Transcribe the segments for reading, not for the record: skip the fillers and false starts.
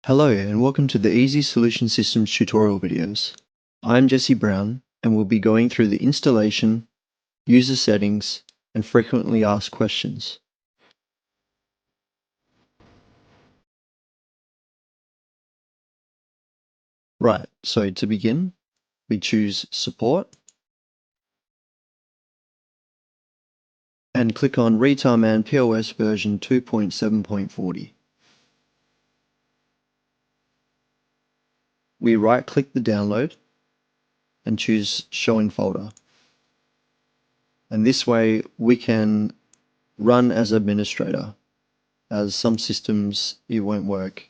Hello and welcome to the Ezisolution Systems tutorial videos. I'm Jesse Brown and we'll be going through the installation, user settings, and frequently asked questions. Right, so to begin, we choose Support and click on Retailman POS version 2.7.40. We right-click the download and choose Show in Folder. And this way we can run as administrator, as some systems it won't work.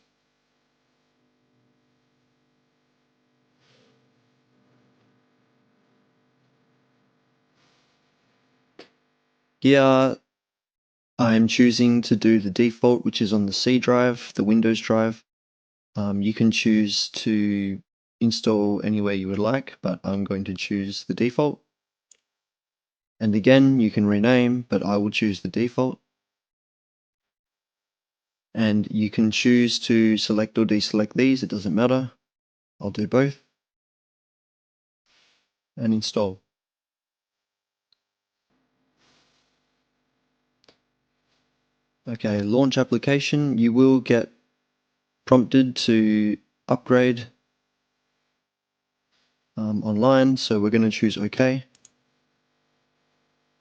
Here I'm choosing to do the default, which is on the C drive, the Windows drive. You can choose to install anywhere you would like, but I'm going to choose the default. And again, you can rename, but I will choose the default. And you can choose to select or deselect these, it doesn't matter. I'll do both. And install. Okay, launch application. You will get prompted to upgrade online, so we're going to choose OK.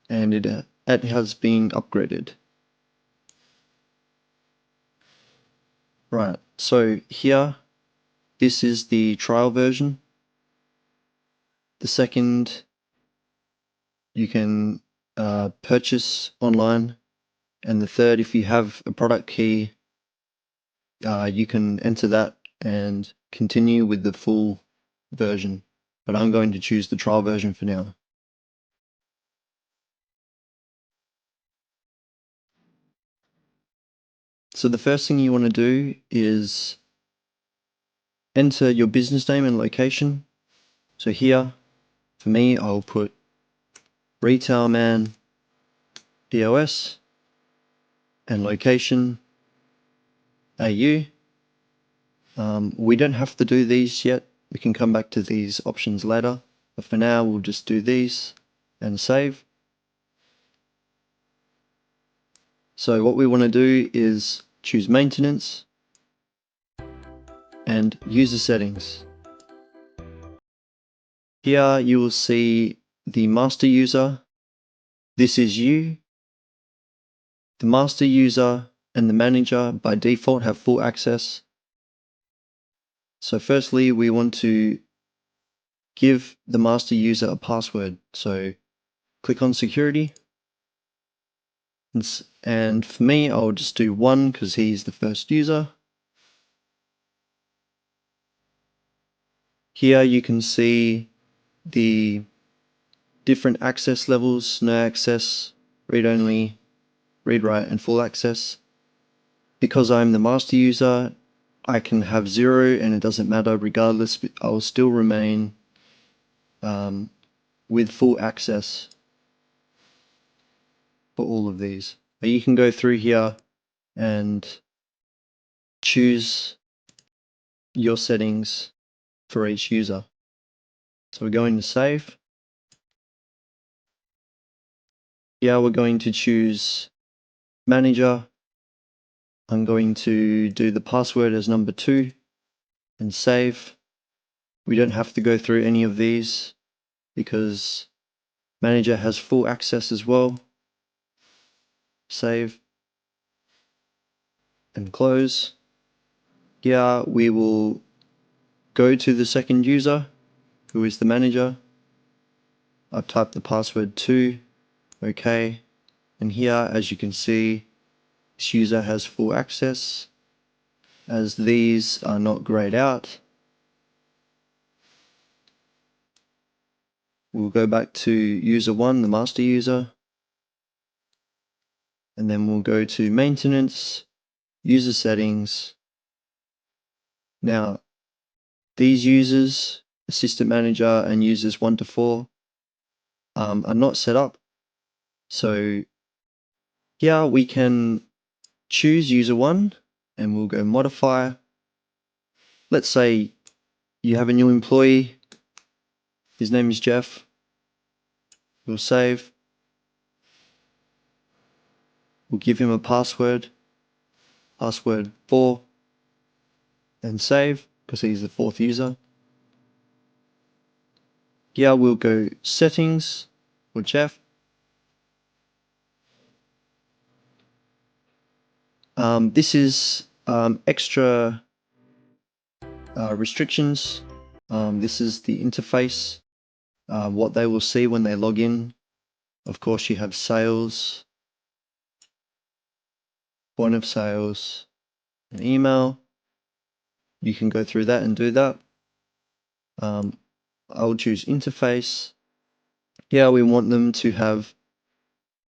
And it has been upgraded. Right, so here, this is the trial version. The second, you can purchase online. And the third, if you have a product key, you can enter that and continue with the full version. But I'm going to choose the trial version for now. So the first thing you want to do is enter your business name and location. So here, for me, I'll put Retailman POS and location AU. We don't have to do these yet. We can come back to these options later. But for now, we'll just do these and save. So what we want to do is choose maintenance and user settings. Here you will see the master user. This is you. The master user and the manager by default have full access. So firstly, we want to give the master user a password. So click on security. And for me, I'll just do 1 because he's the first user. Here you can see the different access levels: no access, read-only, read-write, and full access. Because I'm the master user, I can have 0 and it doesn't matter. Regardless, I will still remain with full access for all of these. But you can go through here and choose your settings for each user. So we're going to save. Here we're going to choose manager. I'm going to do the password as number 2 and save. We don't have to go through any of these because manager has full access as well. Save and close. Here we will go to the second user, who is the manager. I've typed the password 2, OK. And here, as you can see, this user has full access, as these are not grayed out. We'll go back to user 1, the master user, and then we'll go to maintenance, user settings. Now, these users, assistant manager and users 1 to 4, are not set up. So here we can choose user 1 and we'll go modify let's say you have a new employee, his name is Jeff. We'll save. We'll give him a password 4, and save, because he's the 4th user. Here we'll go settings for Jeff. This is extra restrictions. This is the interface, what they will see when they log in. Of course, you have sales, point of sales, and email. You can go through that and do that. I'll choose interface. Here we want them to have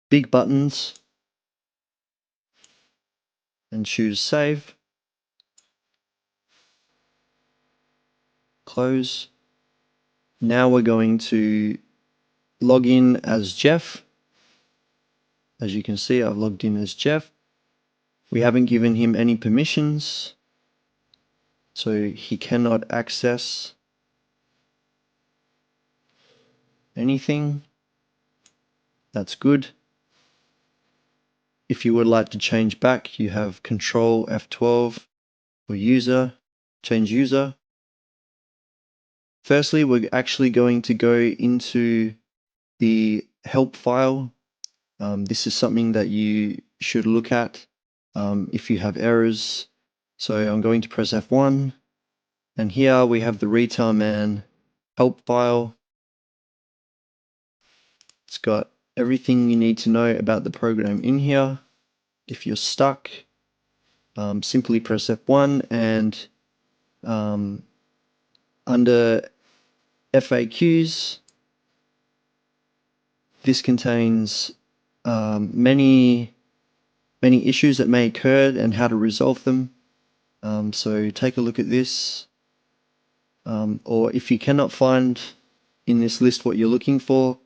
big buttons, and choose save. Close. Now we're going to log in as Jeff. As you can see, I've logged in as Jeff. We haven't given him any permissions, so he cannot access anything. That's good. If you would like to change back, you have Control F12 for user, change user. Firstly, we're actually going to go into the help file. This is something that you should look at if you have errors. So I'm going to press F1, and here we have the Retailman help file. It's got everything you need to know about the program in here. If you're stuck, simply press F1, and under FAQs, this contains many issues that may occur and how to resolve them. So take a look at this, or if you cannot find in this list what you're looking for,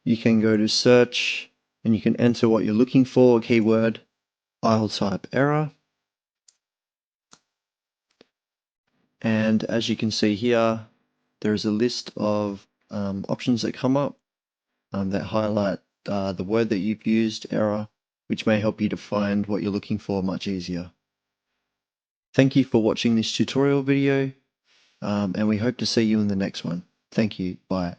you can go to search and you can enter what you're looking for, keyword, I'll type error. And as you can see here, there is a list of options that come up that highlight the word that you've used, error, which may help you to find what you're looking for much easier. Thank you for watching this tutorial video, and we hope to see you in the next one. Thank you. Bye.